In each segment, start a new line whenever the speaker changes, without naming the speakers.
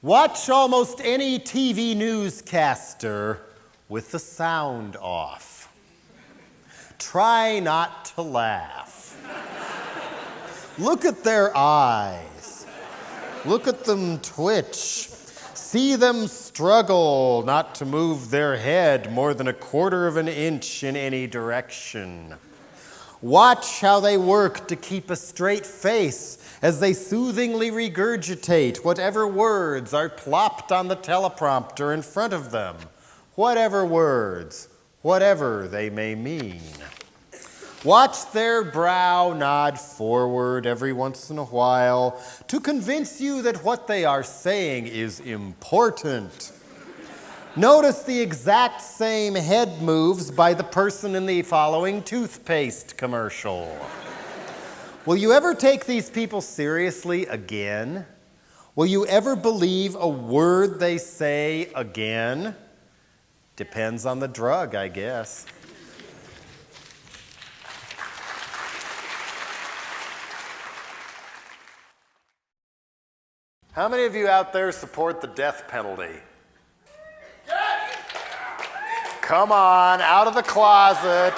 Watch almost any TV newscaster with the sound off. Try not to laugh. Look at their eyes. Look at them twitch. See them struggle not to move their head more than 1/4 of an inch in any direction. Watch how they work to keep a straight face as they soothingly regurgitate whatever words are plopped on the teleprompter in front of them. Whatever words, whatever they may mean. Watch their brow nod forward every once in a while to convince you that what they are saying is important. Notice the exact same head moves by the person in the following toothpaste commercial. Will you ever take these people seriously again? Will you ever believe a word they say again? Depends on the drug, I guess. How many of you out there support the death penalty? Yes! Come on, out of the closet.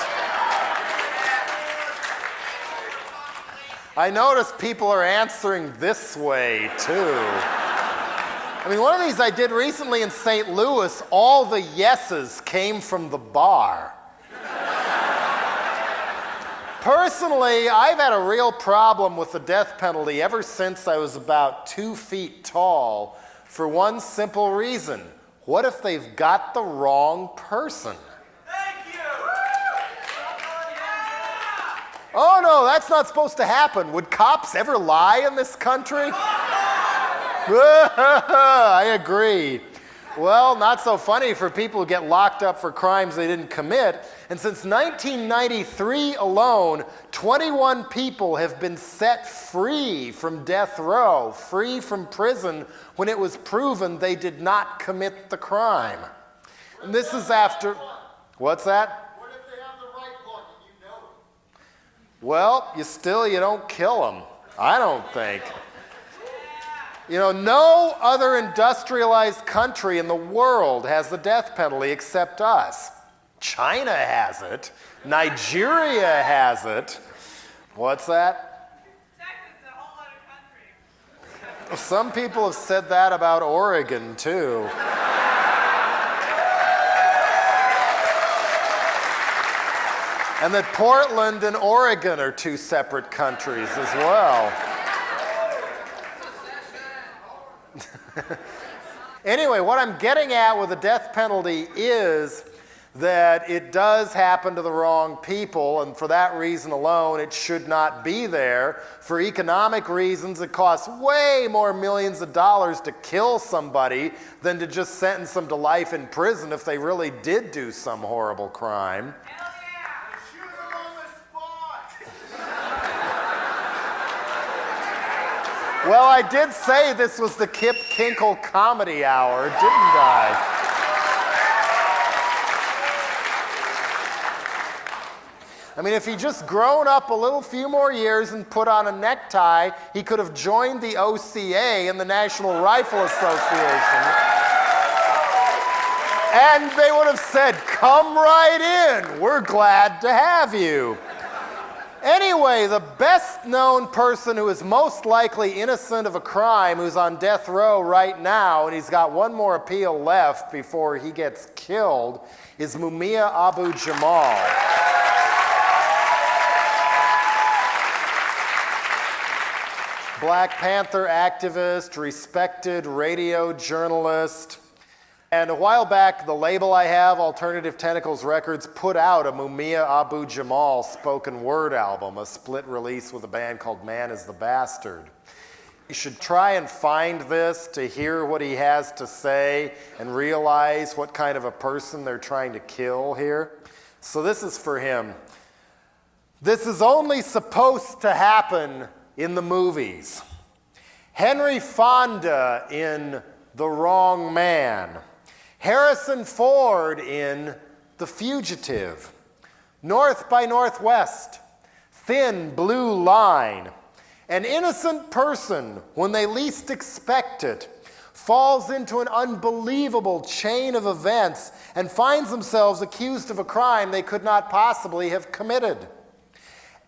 I notice people are answering this way, too. I mean, one of these I did recently in St. Louis, all the yeses came from the bar. Personally, I've had a real problem with the death penalty ever since I was about 2 feet tall for one simple reason. What if they've got the wrong person?
Thank you!
Oh no, that's not supposed to happen. Would cops ever lie in this country? I agree. Well, not so funny for people who get locked up for crimes they didn't commit. And since 1993 alone, 21 people have been set free from death row, free from prison, when it was proven they did not commit the crime. And this is after... What's that?
What if they have the right one and you know it?
Well, you don't kill them. I don't think. You know, no other industrialized country in the world has the death penalty except us. China has it. Nigeria has it. What's that?
Texas is a whole other country.
Some people have said that about Oregon, too. And that Portland and Oregon are 2 separate countries as well. Anyway, what I'm getting at with the death penalty is that it does happen to the wrong people, and for that reason alone, it should not be there. For economic reasons, it costs way more millions of dollars to kill somebody than to just sentence them to life in prison if they really did do some horrible crime.
Hell yeah! Shoot them on the spot!
Well, I did say this was the Kip Kinkle Comedy Hour, didn't I? I mean, if he'd just grown up a few more years and put on a necktie, he could have joined the OCA and the National Rifle Association. And they would have said, "Come right in, we're glad to have you." Anyway, the best known person who is most likely innocent of a crime, who's on death row right now, and he's got one more appeal left before he gets killed, is Mumia Abu-Jamal. Black Panther activist, respected radio journalist. And a while back, the label I have, Alternative Tentacles Records, put out a Mumia Abu-Jamal spoken word album, a split release with a band called Man is the Bastard. You should try and find this to hear what he has to say and realize what kind of a person they're trying to kill here. So this is for him. This is only supposed to happen in the movies. Henry Fonda in The Wrong Man. Harrison Ford in The Fugitive. North by Northwest. Thin Blue Line. An innocent person when they least expect it, falls into an unbelievable chain of events and finds themselves accused of a crime they could not possibly have committed.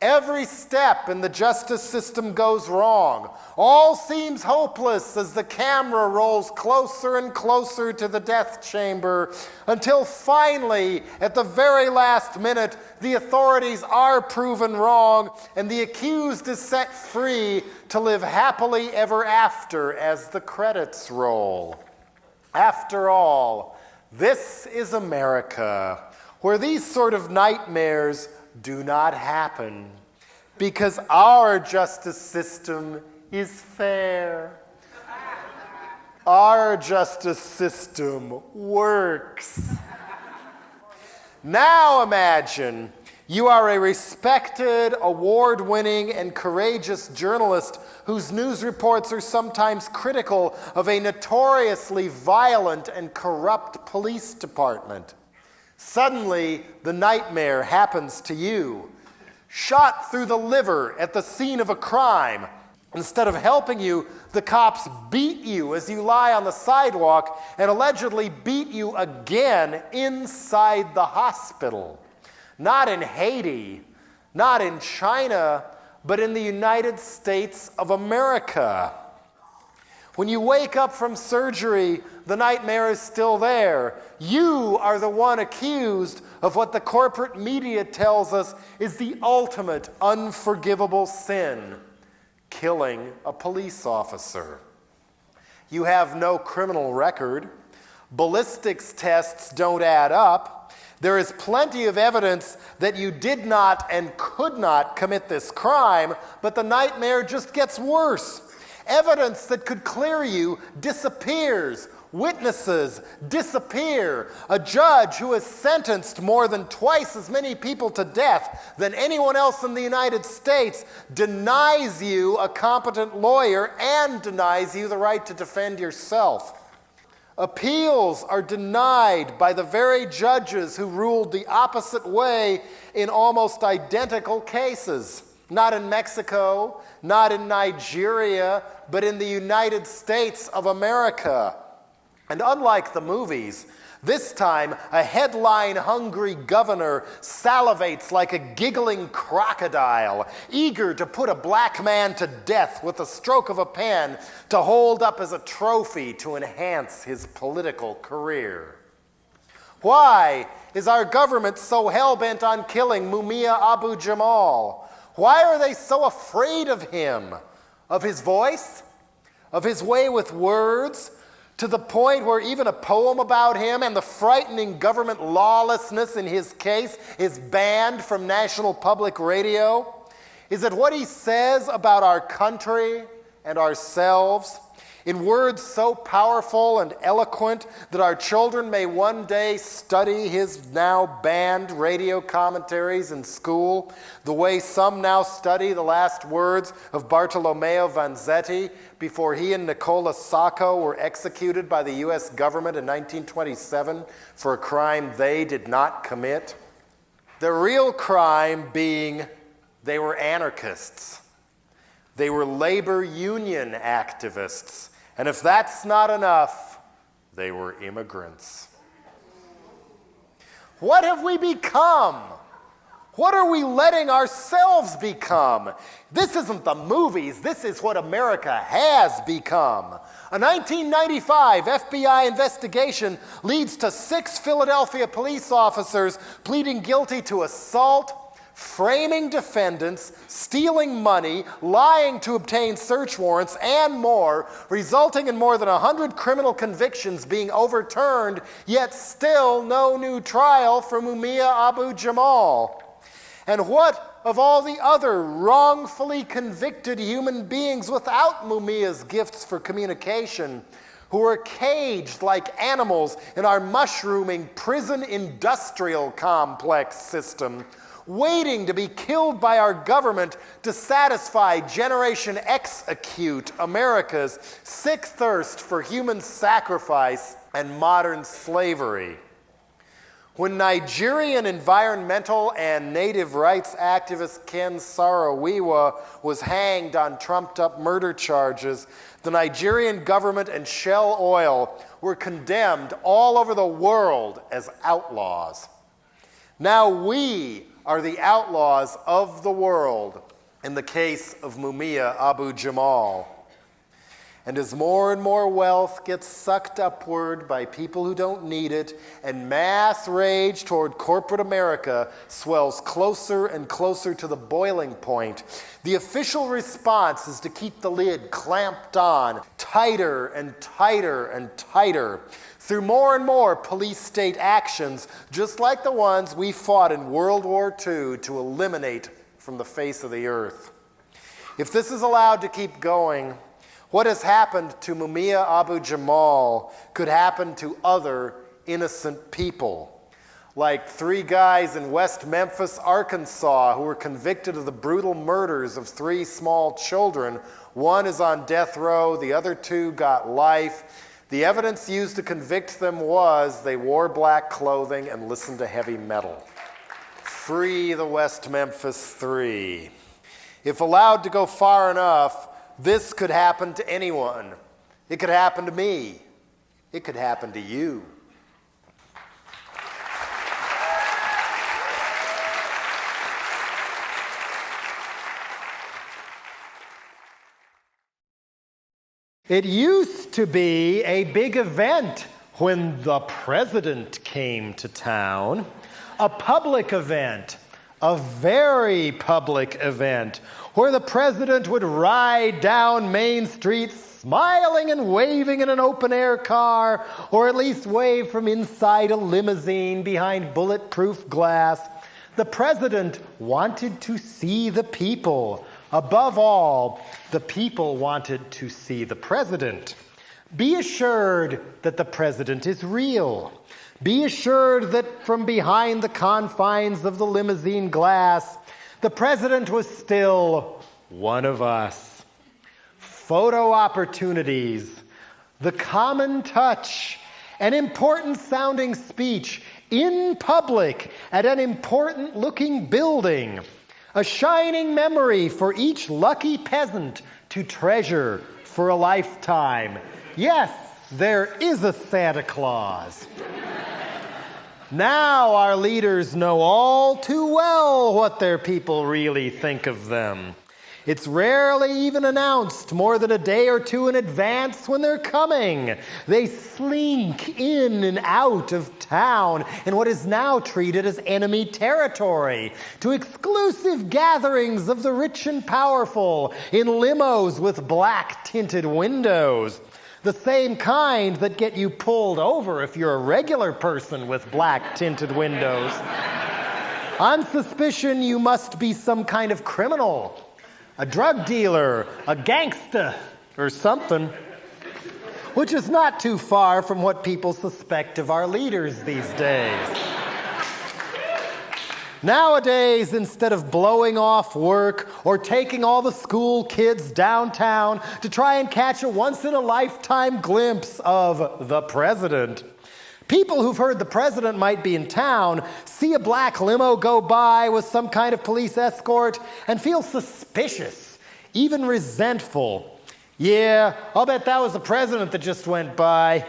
Every step in the justice system goes wrong. All seems hopeless as the camera rolls closer and closer to the death chamber until finally, at the very last minute, the authorities are proven wrong and the accused is set free to live happily ever after as the credits roll. After all, this is America, where these sort of nightmares do not happen, because our justice system is fair. Our justice system works. Now imagine you are a respected, award-winning, and courageous journalist whose news reports are sometimes critical of a notoriously violent and corrupt police department. Suddenly, the nightmare happens to you. Shot through the liver at the scene of a crime. Instead of helping you, the cops beat you as you lie on the sidewalk and allegedly beat you again inside the hospital. Not in Haiti, not in China, but in the United States of America. When you wake up from surgery, the nightmare is still there. You are the one accused of what the corporate media tells us is the ultimate unforgivable sin: killing a police officer. You have no criminal record. Ballistics tests don't add up. There is plenty of evidence that you did not and could not commit this crime, but the nightmare just gets worse. Evidence that could clear you disappears. Witnesses disappear. A judge who has sentenced more than twice as many people to death than anyone else in the United States denies you a competent lawyer and denies you the right to defend yourself. Appeals are denied by the very judges who ruled the opposite way in almost identical cases. Not in Mexico, not in Nigeria, but in the United States of America. And unlike the movies, this time a headline-hungry governor salivates like a giggling crocodile, eager to put a black man to death with the stroke of a pen to hold up as a trophy to enhance his political career. Why is our government so hell-bent on killing Mumia Abu-Jamal? Why are they so afraid of him, of his voice, of his way with words, to the point where even a poem about him and the frightening government lawlessness in his case is banned from national public radio? Is it what he says about our country and ourselves, in words so powerful and eloquent that our children may one day study his now banned radio commentaries in school, the way some now study the last words of Bartolomeo Vanzetti before he and Nicola Sacco were executed by the U.S. government in 1927 for a crime they did not commit? The real crime being they were anarchists. They were labor union activists. And if that's not enough, they were immigrants. What have we become? What are we letting ourselves become? This isn't the movies. This is what America has become. A 1995 FBI investigation leads to 6 Philadelphia police officers pleading guilty to assault, framing defendants, stealing money, lying to obtain search warrants, and more, resulting in more than 100 criminal convictions being overturned, yet still no new trial for Mumia Abu-Jamal. And what of all the other wrongfully convicted human beings without Mumia's gifts for communication, who are caged like animals in our mushrooming prison industrial complex system, waiting to be killed by our government to satisfy Generation X-acute America's sick thirst for human sacrifice and modern slavery? When Nigerian environmental and native rights activist Ken Saro-Wiwa was hanged on trumped-up murder charges, the Nigerian government and Shell Oil were condemned all over the world as outlaws. Now we are the outlaws of the world in the case of Mumia Abu-Jamal. And as more and more wealth gets sucked upward by people who don't need it, and mass rage toward corporate America swells closer and closer to the boiling point, the official response is to keep the lid clamped on, tighter and tighter and tighter, through more and more police state actions, just like the ones we fought in World War II to eliminate from the face of the earth. If this is allowed to keep going, what has happened to Mumia Abu-Jamal could happen to other innocent people. Like 3 guys in West Memphis, Arkansas, who were convicted of the brutal murders of 3 small children. One is on death row, the other 2 got life. The evidence used to convict them was they wore black clothing and listened to heavy metal. Free the West Memphis 3. If allowed to go far enough, this could happen to anyone. It could happen to me. It could happen to you. It used to be a big event when the president came to town. A public event. A very public event where the president would ride down Main Street smiling and waving in an open-air car, or at least wave from inside a limousine behind bulletproof glass. The president wanted to see the people. Above all, the people wanted to see the president. Be assured that the president is real. Be assured that from behind the confines of the limousine glass, the president was still one of us. Photo opportunities, the common touch, an important sounding speech in public at an important looking building, a shining memory for each lucky peasant to treasure for a lifetime. Yes, there is a Santa Claus. Now our leaders know all too well what their people really think of them. It's rarely even announced more than a day or 2 in advance when they're coming. They slink in and out of town in what is now treated as enemy territory, to exclusive gatherings of the rich and powerful in limos with black-tinted windows. The same kind that get you pulled over if you're a regular person with black-tinted windows. On suspicion, you must be some kind of criminal, a drug dealer, a gangster, or something. Which is not too far from what people suspect of our leaders these days. Nowadays, instead of blowing off work or taking all the school kids downtown to try and catch a once-in-a-lifetime glimpse of the president, people who've heard the president might be in town see a black limo go by with some kind of police escort and feel suspicious, even resentful. Yeah, I'll bet that was the president that just went by.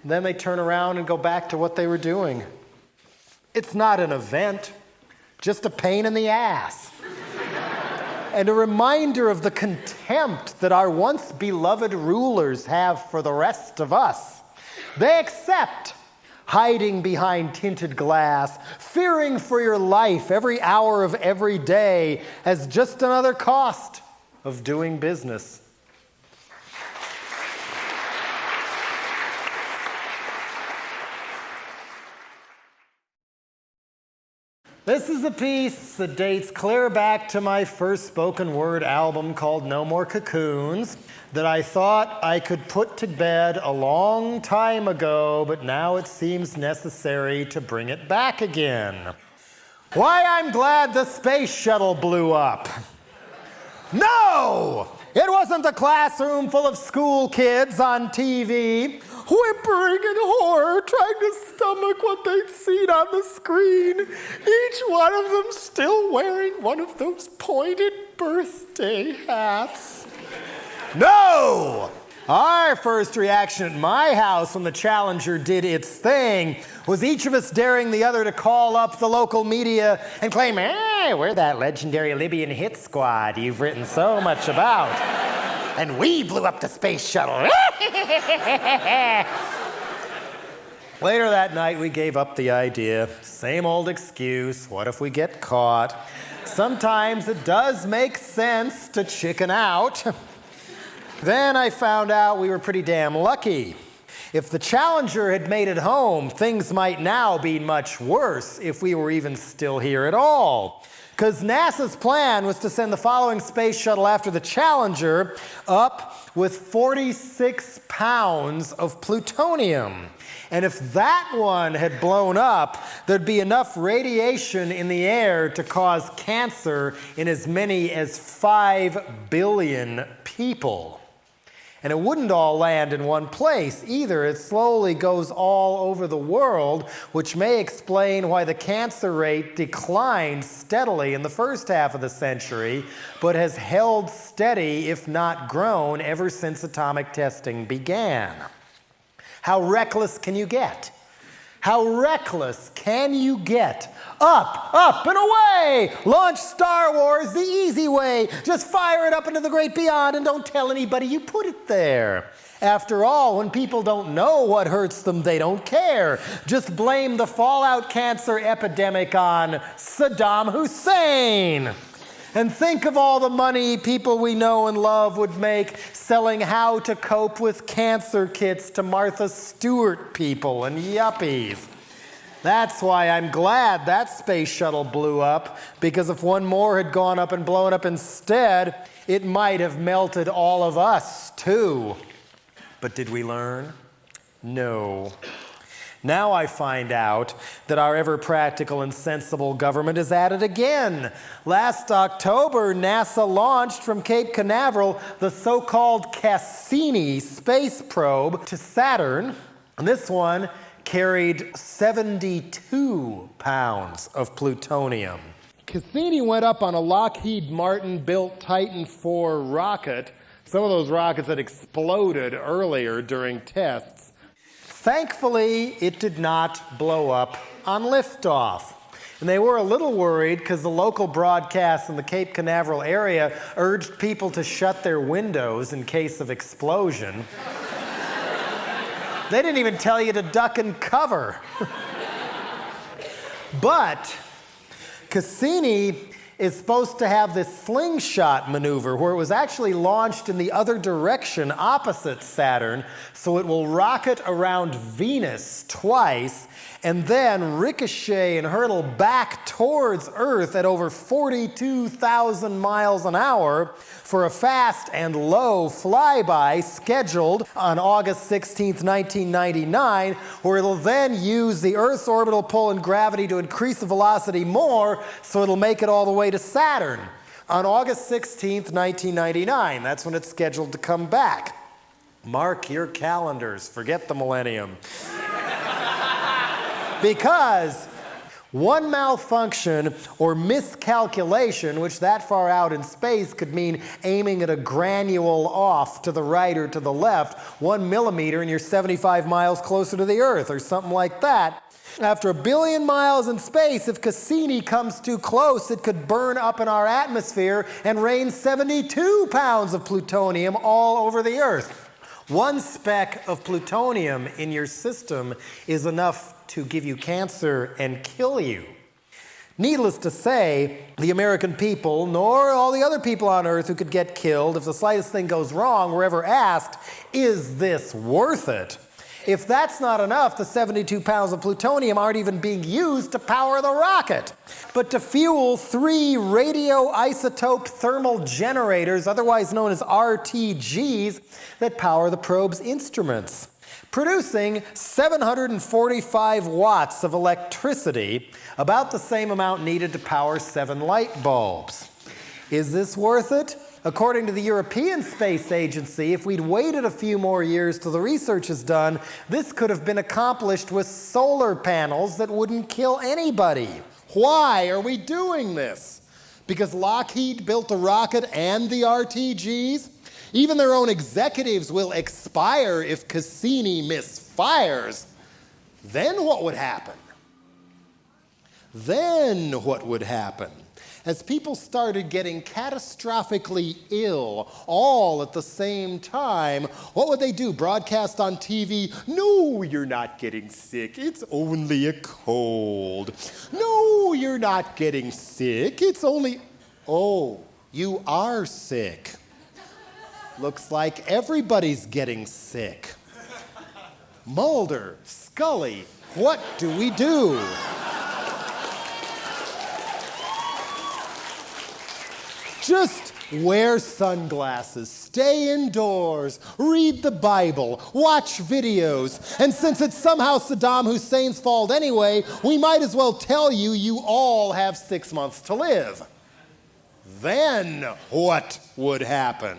Then they turn around and go back to what they were doing. It's not an event. Just a pain in the ass. And a reminder of the contempt that our once beloved rulers have for the rest of us. They accept hiding behind tinted glass, fearing for your life every hour of every day as just another cost of doing business. This is a piece that dates clear back to my first spoken word album called No More Cocoons that I thought I could put to bed a long time ago, but now it seems necessary to bring it back again. Why I'm glad the space shuttle blew up. No! It wasn't the classroom full of school kids on TV whimpering in horror, trying to stomach what they'd seen on the screen. Each one of them still wearing one of those pointed birthday hats. No! Our first reaction at my house when the Challenger did its thing was each of us daring the other to call up the local media and claim, hey, we're that legendary Libyan hit squad you've written so much about. And we blew up the space shuttle. Later that night, we gave up the idea. Same old excuse, what if we get caught? Sometimes it does make sense to chicken out. Then I found out we were pretty damn lucky. If the Challenger had made it home, things might now be much worse if we were even still here at all. Because NASA's plan was to send the following space shuttle after the Challenger up with 46 pounds of plutonium. And if that one had blown up, there'd be enough radiation in the air to cause cancer in as many as 5 billion people. And it wouldn't all land in one place either. It slowly goes all over the world, which may explain why the cancer rate declined steadily in the first half of the century, but has held steady, if not grown, ever since atomic testing began. How reckless can you get? How reckless can you get? Up, up, and away! Launch Star Wars the easy way. Just fire it up into the great beyond and don't tell anybody you put it there. After all, when people don't know what hurts them, they don't care. Just blame the fallout cancer epidemic on Saddam Hussein. And think of all the money people we know and love would make selling how to cope with cancer kits to Martha Stewart people and yuppies. That's why I'm glad that space shuttle blew up, because if one more had gone up and blown up instead, it might have melted all of us too. But did we learn? No. Now I find out that our ever-practical and sensible government is at it again. Last October, NASA launched from Cape Canaveral the so-called Cassini space probe to Saturn. And this one carried 72 pounds of plutonium. Cassini went up on a Lockheed Martin-built Titan IV rocket. Some of those rockets had exploded earlier during tests. Thankfully, it did not blow up on liftoff. And they were a little worried because the local broadcasts in the Cape Canaveral area urged people to shut their windows in case of explosion. They didn't even tell you to duck and cover. But Cassini is supposed to have this slingshot maneuver where it was actually launched in the other direction opposite Saturn, so it will rocket around Venus twice and then ricochet and hurtle back towards Earth at over 42,000 miles an hour for a fast and low flyby scheduled on August 16th, 1999, where it'll then use the Earth's orbital pull and gravity to increase the velocity more, so it'll make it all the way to Saturn on August 16th, 1999. That's when it's scheduled to come back. Mark your calendars. Forget the millennium. Because one malfunction or miscalculation, which that far out in space could mean aiming at a granule off to the right or to the left, 1 millimeter and you're 75 miles closer to the Earth or something like that. After 1 billion miles in space, if Cassini comes too close, it could burn up in our atmosphere and rain 72 pounds of plutonium all over the Earth. One speck of plutonium in your system is enough to give you cancer and kill you. Needless to say, the American people, nor all the other people on Earth who could get killed if the slightest thing goes wrong, were ever asked, is this worth it? If that's not enough, the 72 pounds of plutonium aren't even being used to power the rocket, but to fuel 3 radioisotope thermal generators, otherwise known as RTGs, that power the probe's instruments, producing 745 watts of electricity, about the same amount needed to power 7 light bulbs. Is this worth it? According to the European Space Agency, if we'd waited a few more years till the research is done, this could have been accomplished with solar panels that wouldn't kill anybody. Why are we doing this? Because Lockheed built the rocket and the RTGs? Even their own executives will expire if Cassini misfires. Then what would happen? As people started getting catastrophically ill all at the same time, what would they do? Broadcast on TV? No, you're not getting sick. It's only a cold. No, you're not getting sick. It's only... Oh, you are sick. Looks like everybody's getting sick. Mulder, Scully, what do we do? Just wear sunglasses, stay indoors, read the Bible, watch videos, and since it's somehow Saddam Hussein's fault anyway, we might as well tell you you all have 6 months to live. Then what would happen?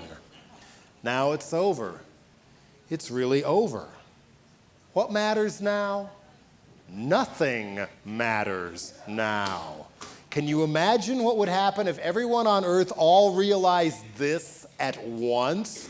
Now it's over. It's really over. What matters now? Nothing matters now. Can you imagine what would happen if everyone on Earth all realized this at once?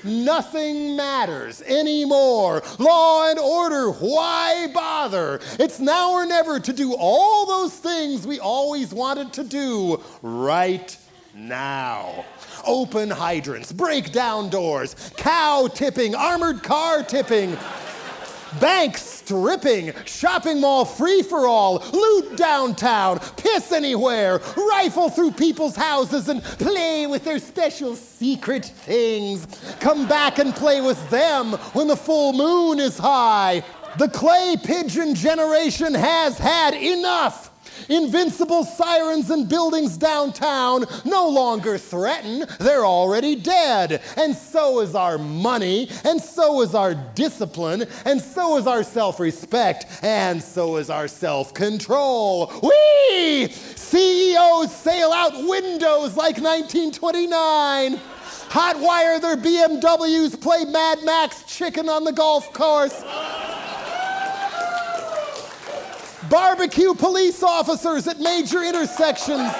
Nothing matters anymore. Law and order, why bother? It's now or never to do all those things we always wanted to do right now. Open hydrants, break down doors, cow tipping, armored car tipping, bank stripping, shopping mall free-for-all, loot downtown, piss anywhere, rifle through people's houses and play with their special secret things. Come back and play with them when the full moon is high. The clay pigeon generation has had enough. Invincible sirens and buildings downtown no longer threaten, they're already dead. And so is our money, and so is our discipline, and so is our self-respect, and so is our self-control. Whee! CEOs sail out windows like 1929. Hotwire their BMWs, play Mad Max chicken on the golf course. Barbecue police officers at major intersections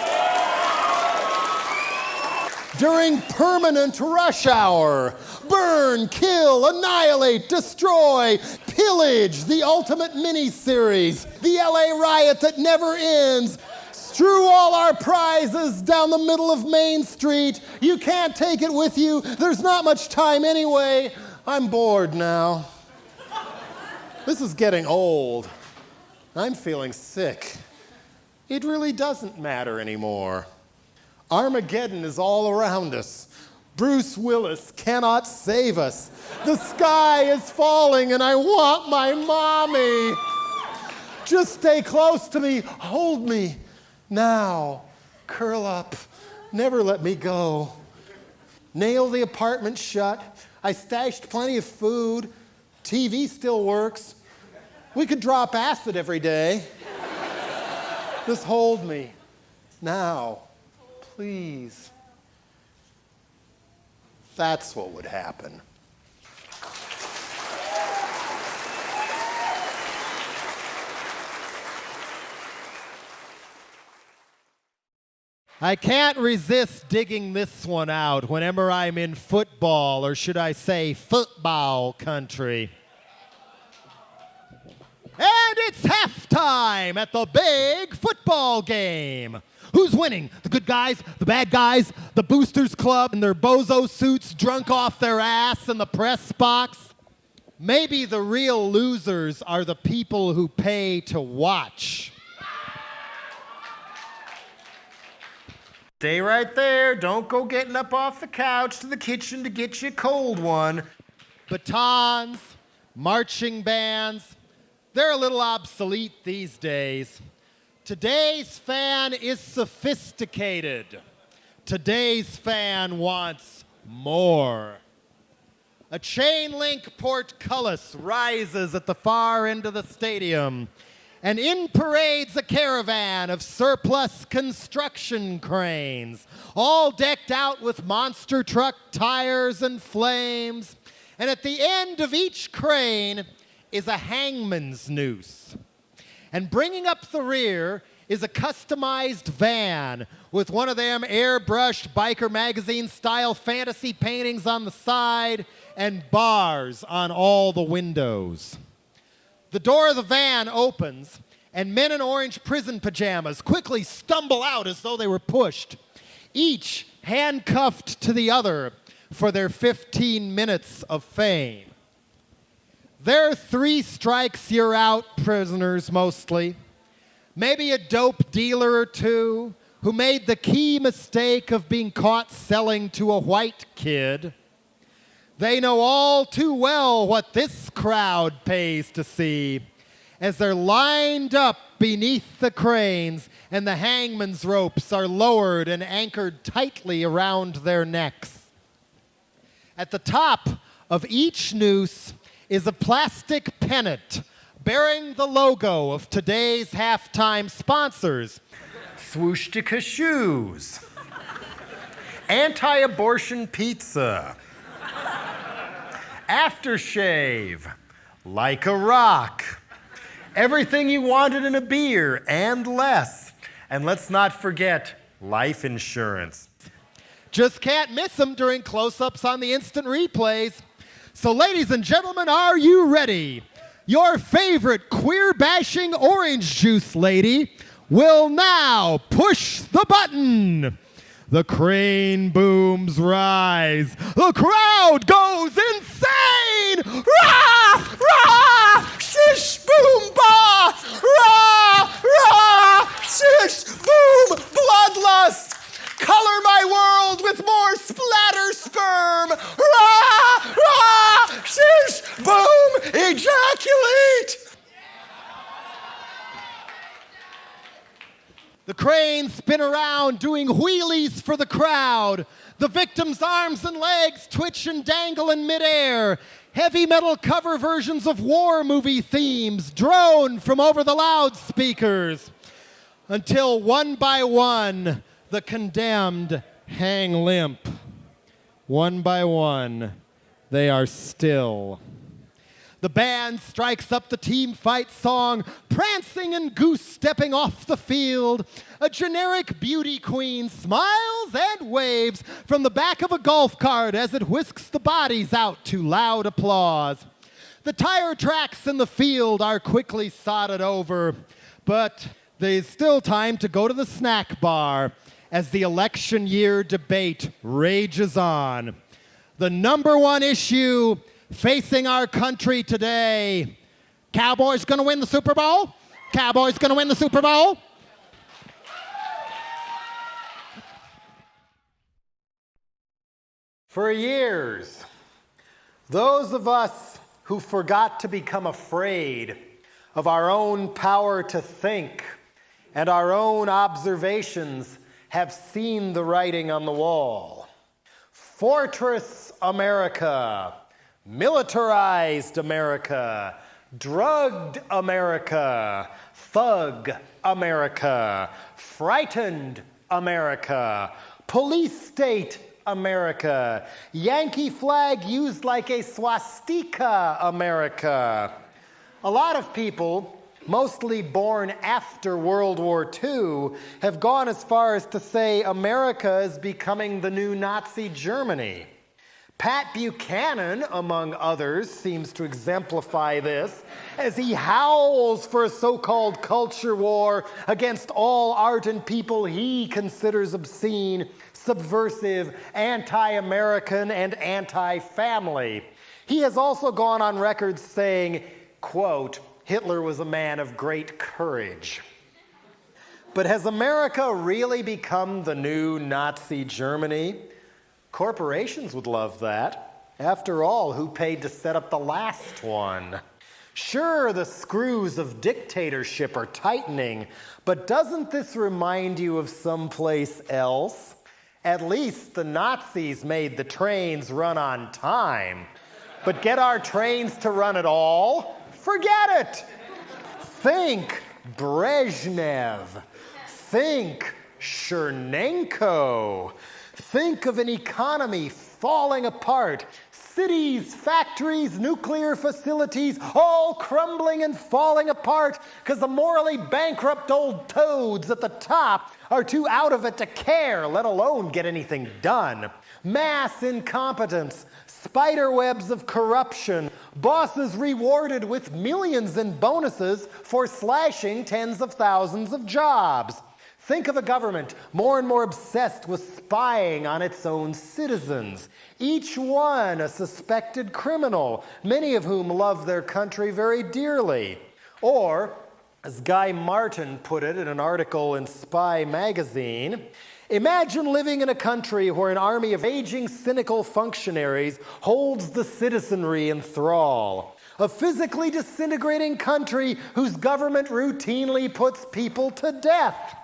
during permanent rush hour. Burn, kill, annihilate, destroy, pillage, the ultimate mini-series. The LA riot that never ends. Strew all our prizes down the middle of Main Street. You can't take it with you. There's not much time anyway. I'm bored now. This is getting old. I'm feeling sick. It really doesn't matter anymore. Armageddon is all around us. Bruce Willis cannot save us. The sky is falling and I want my mommy. Just stay close to me, hold me. Now, curl up, never let me go. Nail the apartment shut. I stashed plenty of food. TV still works. We could drop acid every day. Just hold me. Now, please. That's what would happen. I can't resist digging this one out whenever I'm in football, or should I say football country. And it's halftime at the big football game. Who's winning? The good guys, the bad guys, the boosters club in their bozo suits drunk off their ass in the press box? Maybe the real losers are the people who pay to watch. Stay right there. Don't go getting up off the couch to the kitchen to get you a cold one. Batons, marching bands, they're a little obsolete these days. Today's fan is sophisticated. Today's fan wants more. A chain link portcullis rises at the far end of the stadium, and in parades a caravan of surplus construction cranes, all decked out with monster truck tires and flames. And at the end of each crane is a hangman's noose. And bringing up the rear is a customized van with one of them airbrushed biker magazine style fantasy paintings on the side and bars on all the windows. The door of the van opens, and men in orange prison pajamas quickly stumble out as though they were pushed, each handcuffed to the other for their 15 minutes of fame. They're 3 strikes you're out prisoners mostly. Maybe a dope dealer or two who made the key mistake of being caught selling to a white kid. They know all too well what this crowd pays to see as they're lined up beneath the cranes and the hangman's ropes are lowered and anchored tightly around their necks. At the top of each noose is a plastic pennant bearing the logo of today's halftime sponsors: Swoostica Shoes, Anti-Abortion Pizza, Aftershave, Like a Rock, Everything You Wanted in a Beer and Less, and let's not forget life insurance. Just can't miss them during close-ups on the instant replays. So ladies and gentlemen, are you ready? Your favorite queer-bashing orange juice lady will now push the button. The crane booms rise. The crowd goes insane. Rah! Rah! Shish! Boom! Bah! Rah! Rah! Shish! Boom! Bloodlust! Color my world with more splatter sperm! Rah! Rah! Shish! Boom! Ejaculate! The cranes spin around doing wheelies for the crowd. The victim's arms and legs twitch and dangle in midair. Heavy metal cover versions of war movie themes drone from over the loudspeakers. Until one by one, the condemned hang limp. One by one, they are still. The band strikes up the team fight song, prancing and goose-stepping off the field. A generic beauty queen smiles and waves from the back of a golf cart as it whisks the bodies out to loud applause. The tire tracks in the field are quickly sodded over, but there's still time to go to the snack bar as the election year debate rages on. The number one issue facing our country today: Cowboys gonna win the Super Bowl? Cowboys gonna win the Super Bowl? For years, those of us who forgot to become afraid of our own power to think and our own observations have seen the writing on the wall. Fortress America, militarized America, drugged America, thug America, frightened America, police state America, Yankee flag used like a swastika America. A lot of people, mostly born after World War II, have gone as far as to say America is becoming the new Nazi Germany. Pat Buchanan, among others, seems to exemplify this as he howls for a so-called culture war against all art and people he considers obscene, subversive, anti-American, and anti-family. He has also gone on record saying, quote, Hitler was a man of great courage. But has America really become the new Nazi Germany? Corporations would love that. After all, who paid to set up the last one? Sure, the screws of dictatorship are tightening, but doesn't this remind you of someplace else? At least the Nazis made the trains run on time. But get our trains to run at all? Forget it! Think Brezhnev. Think Chernenko. Think of an economy falling apart. Cities, factories, nuclear facilities, all crumbling and falling apart because the morally bankrupt old toads at the top are too out of it to care, let alone get anything done. Mass incompetence, spider webs of corruption, bosses rewarded with millions in bonuses for slashing tens of thousands of jobs. Think of a government more and more obsessed with spying on its own citizens, each one a suspected criminal, many of whom love their country very dearly. Or, as Guy Martin put it in an article in Spy magazine, imagine living in a country where an army of aging, cynical functionaries holds the citizenry in thrall. A physically disintegrating country whose government routinely puts people to death.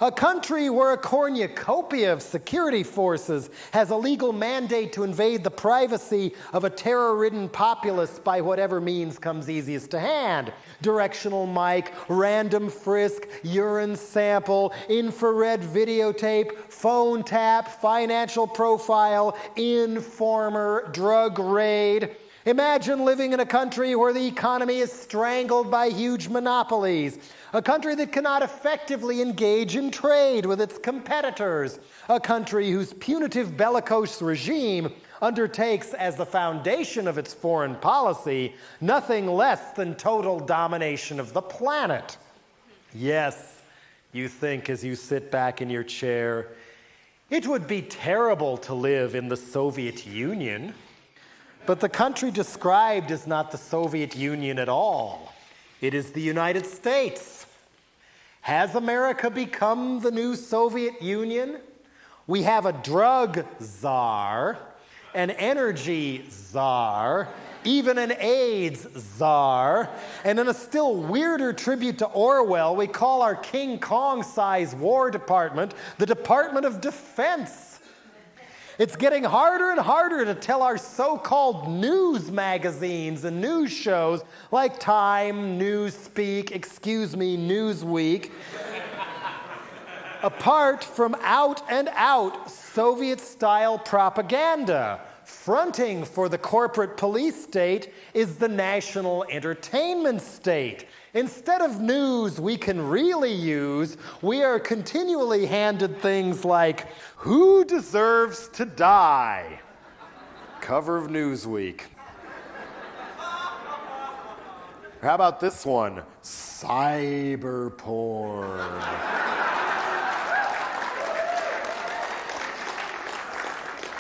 A country where a cornucopia of security forces has a legal mandate to invade the privacy of a terror-ridden populace by whatever means comes easiest to hand. Directional mic, random frisk, urine sample, infrared videotape, phone tap, financial profile, informer, drug raid. Imagine living in a country where the economy is strangled by huge monopolies. A country that cannot effectively engage in trade with its competitors. A country whose punitive bellicose regime undertakes as the foundation of its foreign policy nothing less than total domination of the planet. Yes, you think as you sit back in your chair, it would be terrible to live in the Soviet Union. But the country described is not the Soviet Union at all. It is the United States. Has America become the new Soviet Union? We have a drug czar, an energy czar, even an AIDS czar, and in a still weirder tribute to Orwell, we call our King Kong-sized War Department the Department of Defense. It's getting harder and harder to tell our so-called news magazines and news shows like Time, Newspeak, Newsweek, apart from out-and-out Soviet-style propaganda. Fronting for the corporate police state is the national entertainment state. Instead of news we can really use, we are continually handed things like, "Who deserves to die?" Cover of Newsweek. How about this one? Cyber porn.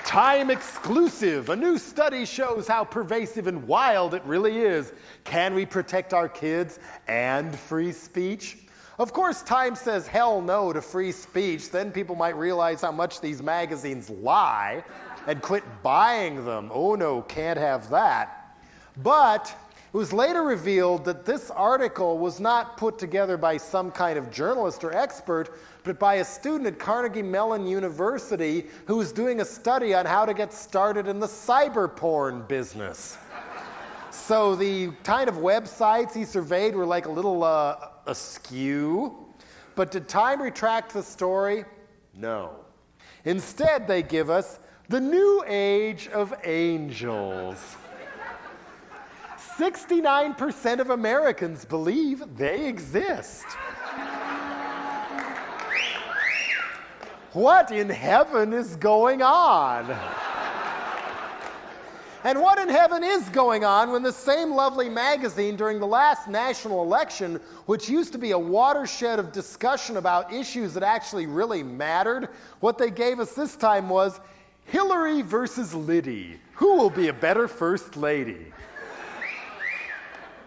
Time exclusive. A new study shows how pervasive and wild it really is. Can we protect our kids and free speech? Of course, Time says hell no to free speech. Then people might realize how much these magazines lie and quit buying them. Oh no, can't have that. But it was later revealed that this article was not put together by some kind of journalist or expert, but by a student at Carnegie Mellon University who was doing a study on how to get started in the cyber porn business. So the kind of websites he surveyed were like a little askew. But did Time retract the story? No. Instead, they give us the new age of angels. 69% of Americans believe they exist. What in heaven is going on? And what in heaven is going on when the same lovely magazine during the last national election, which used to be a watershed of discussion about issues that actually really mattered, what they gave us this time was Hillary versus Liddy. Who will be a better first lady?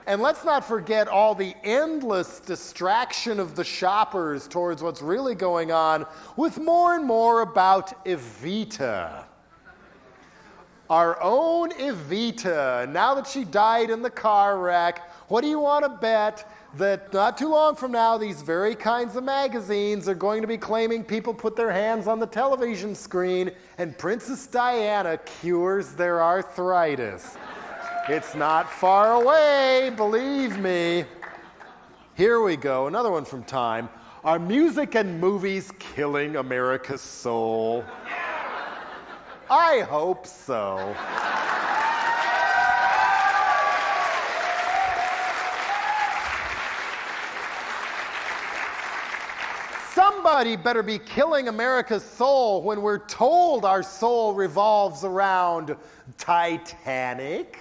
And let's not forget all the endless distraction of the shoppers towards what's really going on with more and more about Evita. Our own Evita. Now that she died in the car wreck, what do you want to bet that not too long from now these very kinds of magazines are going to be claiming people put their hands on the television screen and Princess Diana cures their arthritis? It's not far away, believe me. Here we go, another one from Time. Are music and movies killing America's soul? I hope so. Somebody better be killing America's soul when we're told our soul revolves around Titanic.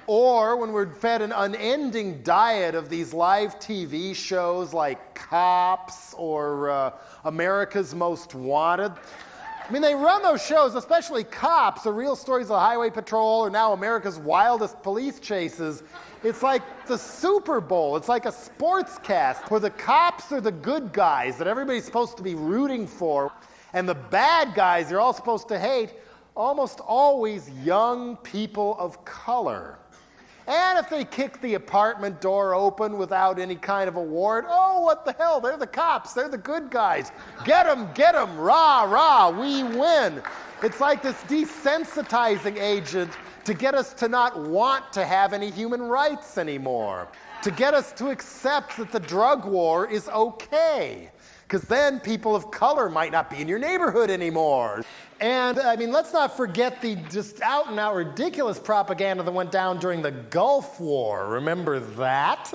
Or when we're fed an unending diet of these live TV shows like Cops or America's Most Wanted. I mean, they run those shows, especially Cops, or real stories of the Highway Patrol, or now America's wildest police chases. It's like the Super Bowl. It's like a sports cast where the cops are the good guys that everybody's supposed to be rooting for, and the bad guys you're all supposed to hate, almost always young people of color. And if they kick the apartment door open without any kind of a warrant, oh, what the hell, they're the cops, they're the good guys. Get them, rah, rah, we win. It's like this desensitizing agent to get us to not want to have any human rights anymore, to get us to accept that the drug war is okay. Because then people of color might not be in your neighborhood anymore. And, I mean, let's not forget the just out-and-out ridiculous propaganda that went down during the Gulf War. Remember that?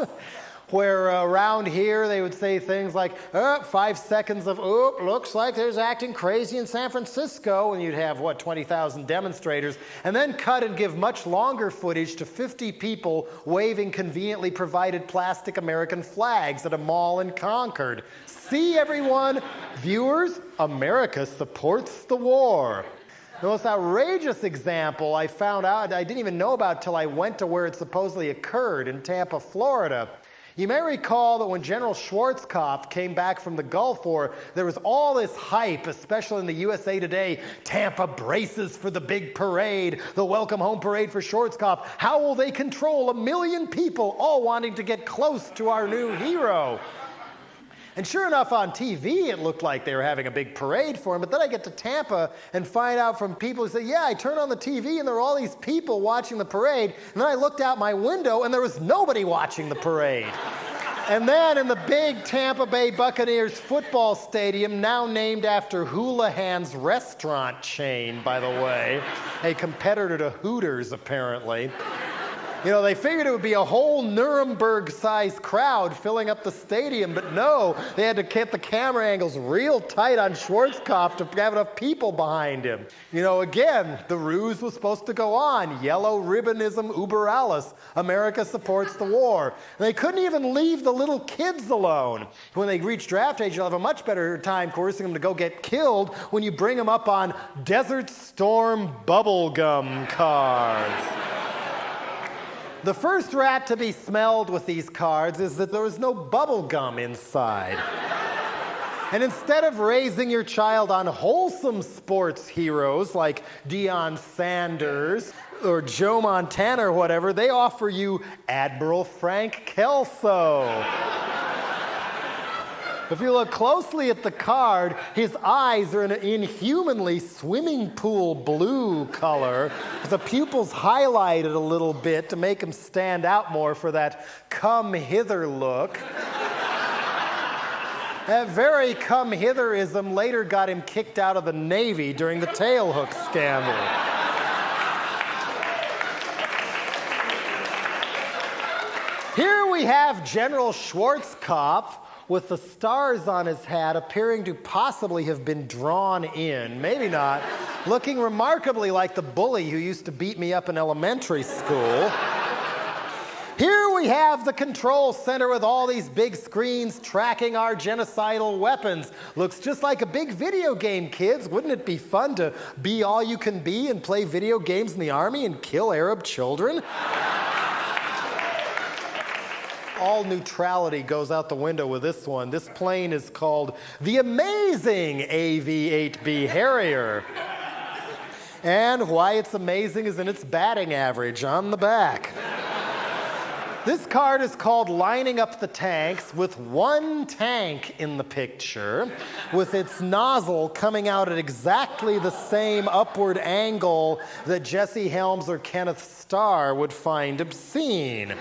Where around here they would say things like, 5 seconds of, looks like there's acting crazy in San Francisco. And you'd have, 20,000 demonstrators. And then cut and give much longer footage to 50 people waving conveniently provided plastic American flags at a mall in Concord. See, everyone, viewers, America supports the war. The most outrageous example I found out, I didn't even know about till I went to where it supposedly occurred in Tampa, Florida. You may recall that when General Schwarzkopf came back from the Gulf War, there was all this hype, especially in the USA Today. Tampa braces for the big parade, the welcome home parade for Schwarzkopf. How will they control 1 million people all wanting to get close to our new hero? And sure enough, on TV, it looked like they were having a big parade for him. But then I get to Tampa and find out from people who say, yeah, I turned on the TV and there were all these people watching the parade. And then I looked out my window and there was nobody watching the parade. And then in the big Tampa Bay Buccaneers football stadium, now named after Houlihan's restaurant chain, by the way, a competitor to Hooters, apparently. You know, they figured it would be a whole Nuremberg-sized crowd filling up the stadium, but no, they had to get the camera angles real tight on Schwarzkopf to have enough people behind him. You know, again, the ruse was supposed to go on. Yellow ribbonism uber alles. America supports the war. And they couldn't even leave the little kids alone. When they reach draft age, you'll have a much better time coercing them to go get killed when you bring them up on Desert Storm bubblegum cards. The first rat to be smelled with these cards is that there was no bubble gum inside. And instead of raising your child on wholesome sports heroes like Deion Sanders or Joe Montana or whatever, they offer you Admiral Frank Kelso. If you look closely at the card, his eyes are an inhumanly swimming pool blue color, with the pupils highlighted a little bit to make him stand out more for that come hither look. That very come hitherism later got him kicked out of the Navy during the tailhook scandal. Here we have General Schwarzkopf with the stars on his hat appearing to possibly have been drawn in, maybe not, looking remarkably like the bully who used to beat me up in elementary school. Here we have the control center with all these big screens tracking our genocidal weapons. Looks just like a big video game, kids. Wouldn't it be fun to be all you can be and play video games in the army and kill Arab children? All neutrality goes out the window with this one. This plane is called the amazing AV-8B Harrier. And why it's amazing is in its batting average on the back. This card is called Lining Up the Tanks, with one tank in the picture, with its nozzle coming out at exactly the same upward angle that Jesse Helms or Kenneth Starr would find obscene.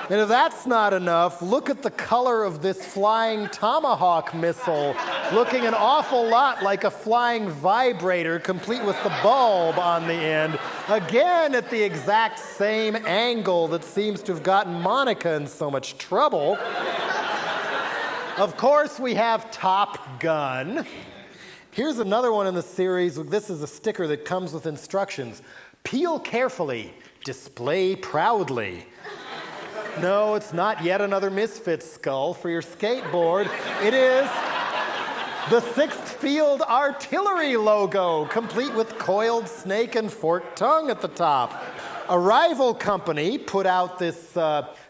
And if that's not enough, look at the color of this flying Tomahawk missile, looking an awful lot like a flying vibrator, complete with the bulb on the end. Again, at the exact same angle that seems to have gotten Monica in so much trouble. Of course, we have Top Gun. Here's another one in the series. This is a sticker that comes with instructions. Peel carefully, display proudly. No, it's not yet another Misfit skull for your skateboard. It is the 6th Field Artillery logo, complete with coiled snake and forked tongue at the top. A rival company put out this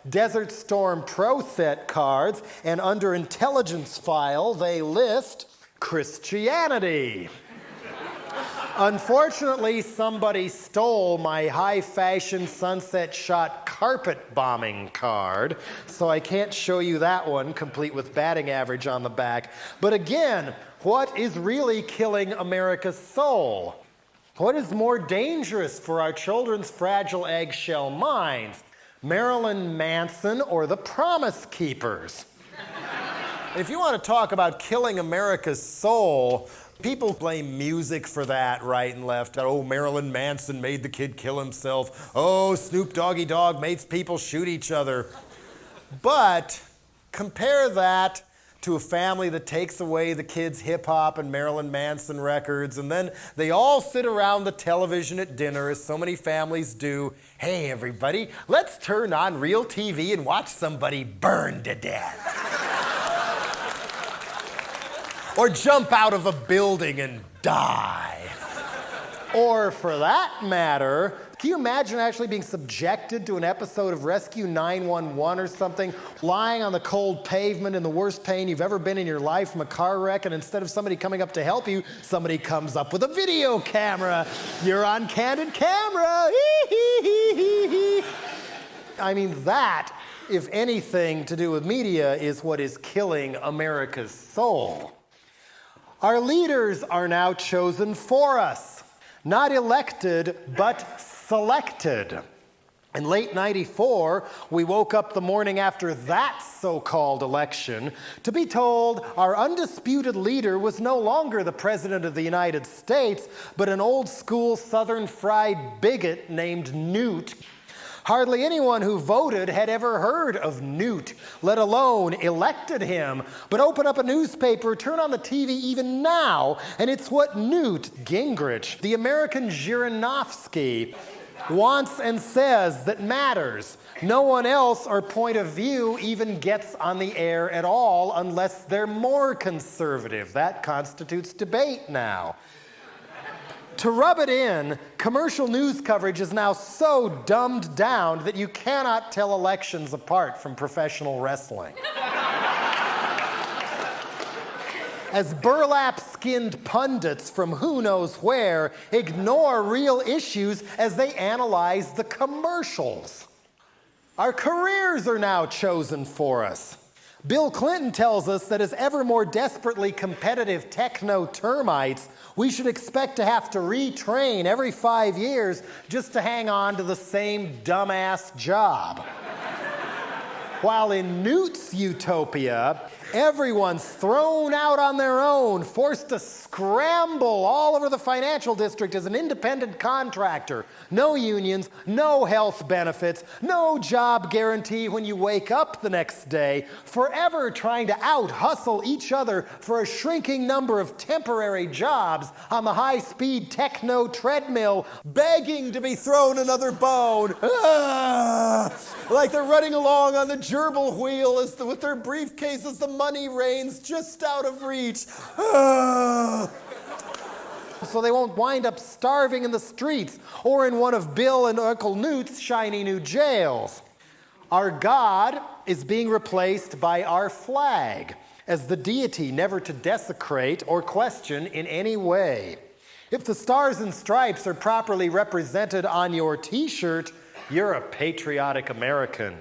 Desert Storm Pro set cards, and under intelligence file, they list Christianity. Unfortunately, somebody stole my high-fashion sunset shot carpet bombing card, so I can't show you that one, complete with batting average on the back. But again, what is really killing America's soul? What is more dangerous for our children's fragile eggshell minds? Marilyn Manson or the Promise Keepers? If you want to talk about killing America's soul, people blame music for that right and left. Oh, Marilyn Manson made the kid kill himself. Oh, Snoop Doggy Dogg makes people shoot each other. But compare that to a family that takes away the kids' hip-hop and Marilyn Manson records, and then they all sit around the television at dinner, as so many families do. Hey, everybody, let's turn on real TV and watch somebody burn to death. Or jump out of a building and die. Or for that matter, can you imagine actually being subjected to an episode of Rescue 911 or something, lying on the cold pavement in the worst pain you've ever been in your life from a car wreck, and instead of somebody coming up to help you, somebody comes up with a video camera. You're on candid camera. I mean, that, if anything to do with media, is what is killing America's soul. Our leaders are now chosen for us. Not elected, but selected. In late '94, we woke up the morning after that so-called election to be told our undisputed leader was no longer the President of the United States, but an old-school Southern fried bigot named Newt. Hardly anyone who voted had ever heard of Newt, let alone elected him. But open up a newspaper, turn on the TV even now, and it's what Newt Gingrich, the American Zhirinovsky, wants and says that matters. No one else or point of view even gets on the air at all unless they're more conservative. That constitutes debate now. To rub it in, commercial news coverage is now so dumbed down that you cannot tell elections apart from professional wrestling. As burlap-skinned pundits from who knows where ignore real issues as they analyze the commercials. Our careers are now chosen for us. Bill Clinton tells us that as ever more desperately competitive techno-termites, we should expect to have to retrain every 5 years just to hang on to the same dumbass job. While in Newt's utopia, everyone's thrown out on their own, forced to scramble all over the financial district as an independent contractor. No unions, no health benefits, no job guarantee when you wake up the next day, forever trying to out-hustle each other for a shrinking number of temporary jobs on the high-speed techno treadmill, begging to be thrown another bone. Like they're running along on the gerbil wheel with their briefcases, the money rains just out of reach. So they won't wind up starving in the streets or in one of Bill and Uncle Newt's shiny new jails. Our God is being replaced by our flag as the deity never to desecrate or question in any way. If the stars and stripes are properly represented on your t-shirt, you're a patriotic American.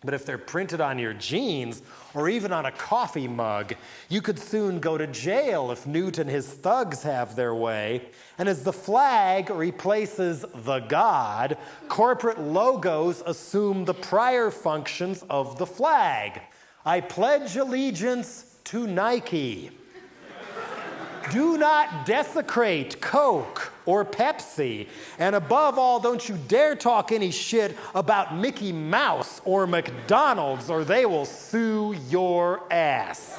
But if they're printed on your jeans or even on a coffee mug, you could soon go to jail if Newt and his thugs have their way. And as the flag replaces the god, corporate logos assume the prior functions of the flag. I pledge allegiance to Nike. Do not desecrate Coke or Pepsi. And above all, don't you dare talk any shit about Mickey Mouse or McDonald's, or they will sue your ass.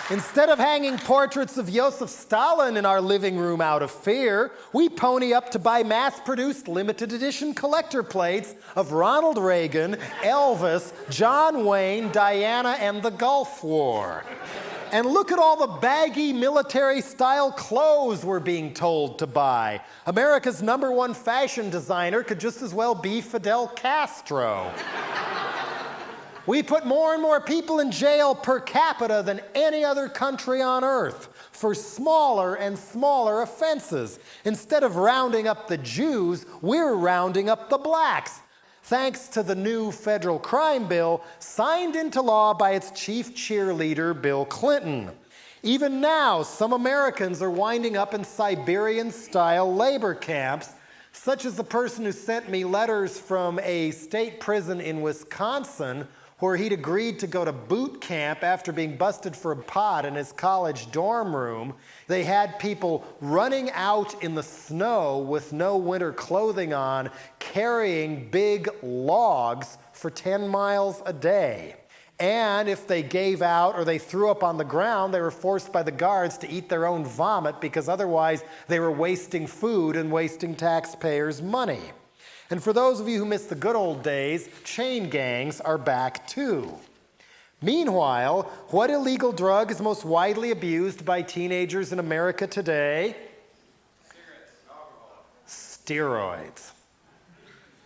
Instead of hanging portraits of Joseph Stalin in our living room out of fear, we pony up to buy mass-produced limited edition collector plates of Ronald Reagan, Elvis, John Wayne, Diana, and the Gulf War. And look at all the baggy military-style clothes we're being told to buy. America's #1 fashion designer could just as well be Fidel Castro. We put more and more people in jail per capita than any other country on earth for smaller and smaller offenses. Instead of rounding up the Jews, we're rounding up the blacks, thanks to the new federal crime bill signed into law by its chief cheerleader, Bill Clinton. Even now, some Americans are winding up in Siberian-style labor camps, such as the person who sent me letters from a state prison in Wisconsin where he'd agreed to go to boot camp after being busted for a pot in his college dorm room. They had people running out in the snow with no winter clothing on, carrying big logs for 10 miles a day. And if they gave out or they threw up on the ground, they were forced by the guards to eat their own vomit because otherwise they were wasting food and wasting taxpayers' money. And for those of you who miss the good old days, chain gangs are back too. Meanwhile, what illegal drug is most widely abused by teenagers in America today?
Cigarettes, alcohol.
Steroids.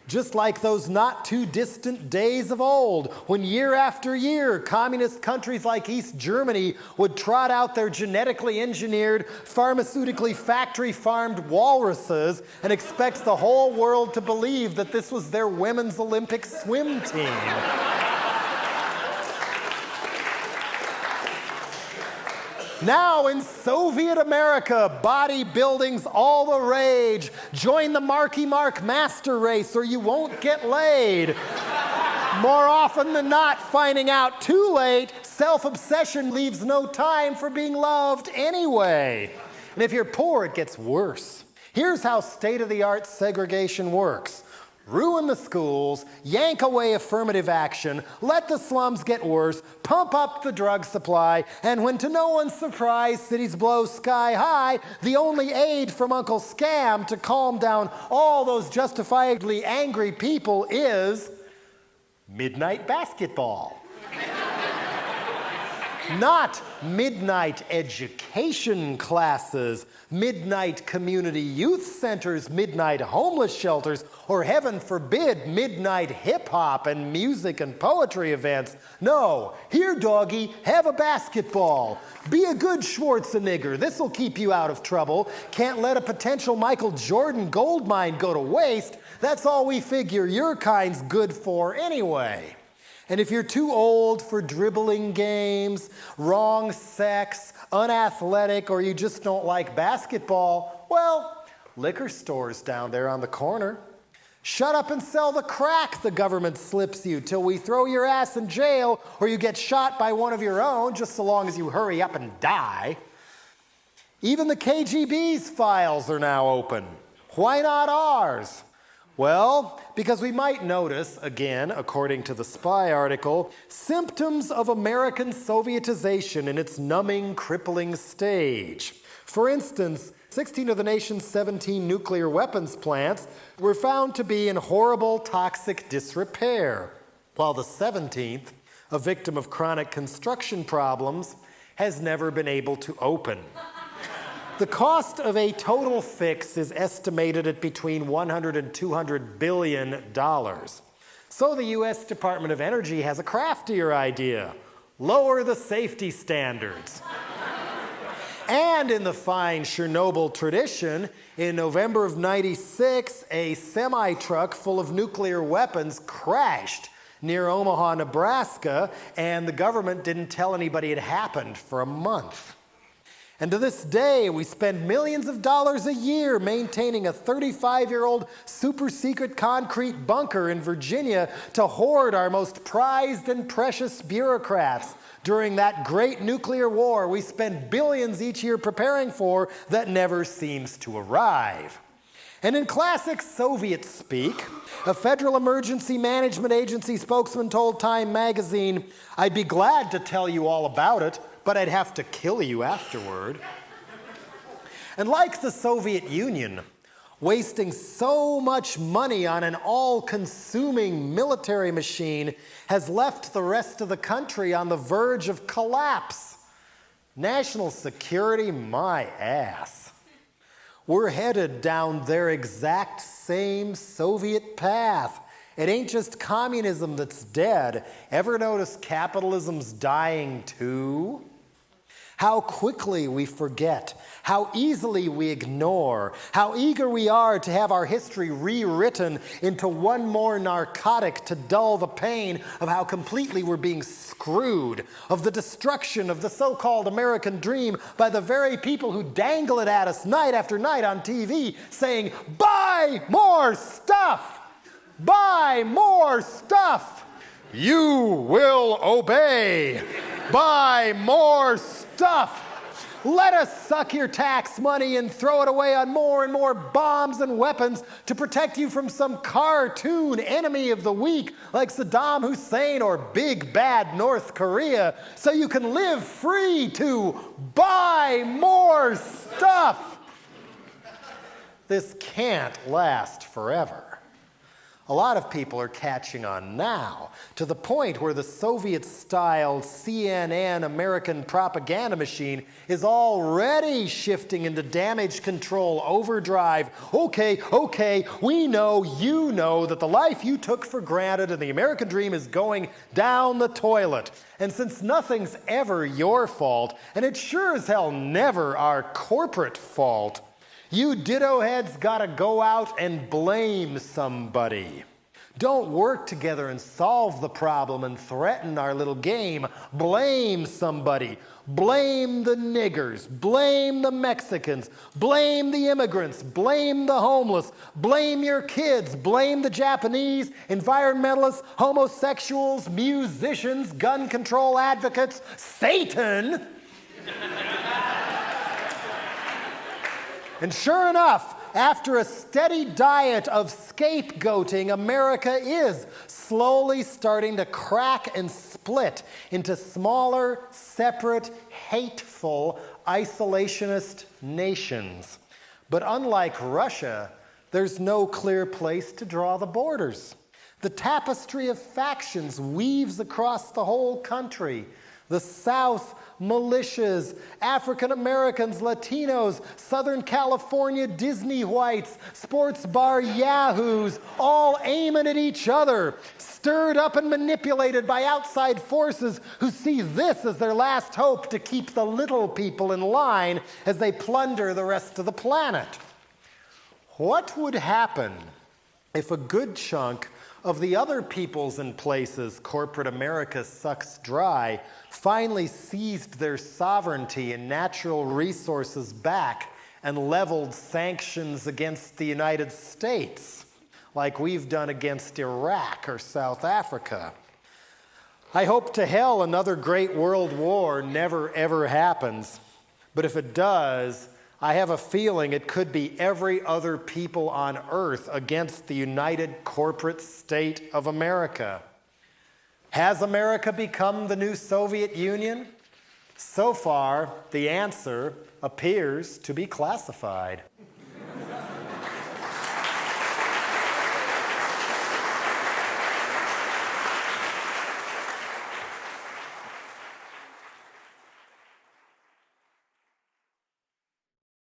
Just like those not too distant days of old, when year after year, communist countries like East Germany would trot out their genetically engineered, pharmaceutically factory-farmed walruses and expect the whole world to believe that this was their women's Olympic swim team. Now in Soviet America, bodybuilding's all the rage. Join the Marky Mark master race or you won't get laid. More often than not, finding out too late, self-obsession leaves no time for being loved anyway. And if you're poor, it gets worse. Here's how state-of-the-art segregation works. Ruin the schools, yank away affirmative action, let the slums get worse, pump up the drug supply, and when to no one's surprise cities blow sky high, the only aid from Uncle Scam to calm down all those justifiably angry people is midnight basketball. Not midnight education classes, midnight community youth centers, midnight homeless shelters, or heaven forbid, midnight hip-hop and music and poetry events. No, here, doggy, have a basketball. Be a good Schwarzenegger. This'll keep you out of trouble. Can't let a potential Michael Jordan gold mine go to waste. That's all we figure your kind's good for anyway. And if you're too old for dribbling games, wrong sex, unathletic, or you just don't like basketball, well, liquor stores down there on the corner. Shut up and sell the crack the government slips you till we throw your ass in jail or you get shot by one of your own, just so long as you hurry up and die. Even the KGB's files are now open. Why not ours? Well, because we might notice, again, according to the Spy article, symptoms of American Sovietization in its numbing, crippling stage. For instance, 16 of the nation's 17 nuclear weapons plants were found to be in horrible toxic disrepair, while the 17th, a victim of chronic construction problems, has never been able to open. The cost of a total fix is estimated at between $100 and $200 billion. So the U.S. Department of Energy has a craftier idea. Lower the safety standards. And in the fine Chernobyl tradition, in November of '96, a semi-truck full of nuclear weapons crashed near Omaha, Nebraska, and the government didn't tell anybody it happened for a month. And to this day, we spend millions of dollars a year maintaining a 35-year-old super-secret concrete bunker in Virginia to hoard our most prized and precious bureaucrats during that great nuclear war we spend billions each year preparing for that never seems to arrive. And in classic Soviet speak, a Federal Emergency Management Agency spokesman told Time magazine, "I'd be glad to tell you all about it, but I'd have to kill you afterward." And like the Soviet Union, wasting so much money on an all-consuming military machine has left the rest of the country on the verge of collapse. National security, my ass. We're headed down their exact same Soviet path. It ain't just communism that's dead. Ever notice capitalism's dying too? How quickly we forget, how easily we ignore, how eager we are to have our history rewritten into one more narcotic to dull the pain of how completely we're being screwed, of the destruction of the so-called American dream by the very people who dangle it at us night after night on TV saying, "Buy more stuff! Buy more stuff! You will obey! Buy more stuff! Let us suck your tax money and throw it away on more and more bombs and weapons to protect you from some cartoon enemy of the weak like Saddam Hussein or big bad North Korea, so you can live free to buy more stuff." This can't last forever. A lot of people are catching on now, to the point where the Soviet-style CNN American propaganda machine is already shifting into damage control overdrive. Okay, we know, you know that the life you took for granted and the American dream is going down the toilet. And since nothing's ever your fault, and it's sure as hell never our corporate fault, you ditto heads gotta go out and blame somebody. Don't work together and solve the problem and threaten our little game. Blame somebody. Blame the niggers. Blame the Mexicans. Blame the immigrants. Blame the homeless. Blame your kids. Blame the Japanese, environmentalists, homosexuals, musicians, gun control advocates, Satan. And sure enough, after a steady diet of scapegoating, America is slowly starting to crack and split into smaller, separate, hateful, isolationist nations. But unlike Russia, there's no clear place to draw the borders. The tapestry of factions weaves across the whole country. The South, militias, African Americans, Latinos, Southern California Disney whites, sports bar yahoos, all aiming at each other, stirred up and manipulated by outside forces who see this as their last hope to keep the little people in line as they plunder the rest of the planet. What would happen if a good chunk of the other peoples and places corporate America sucks dry finally seized their sovereignty and natural resources back and leveled sanctions against the United States, like we've done against Iraq or South Africa? I hope to hell another great world war never ever happens, but if it does, I have a feeling it could be every other people on earth against the united corporate state of America. Has America become the new Soviet Union? So far, the answer appears to be classified.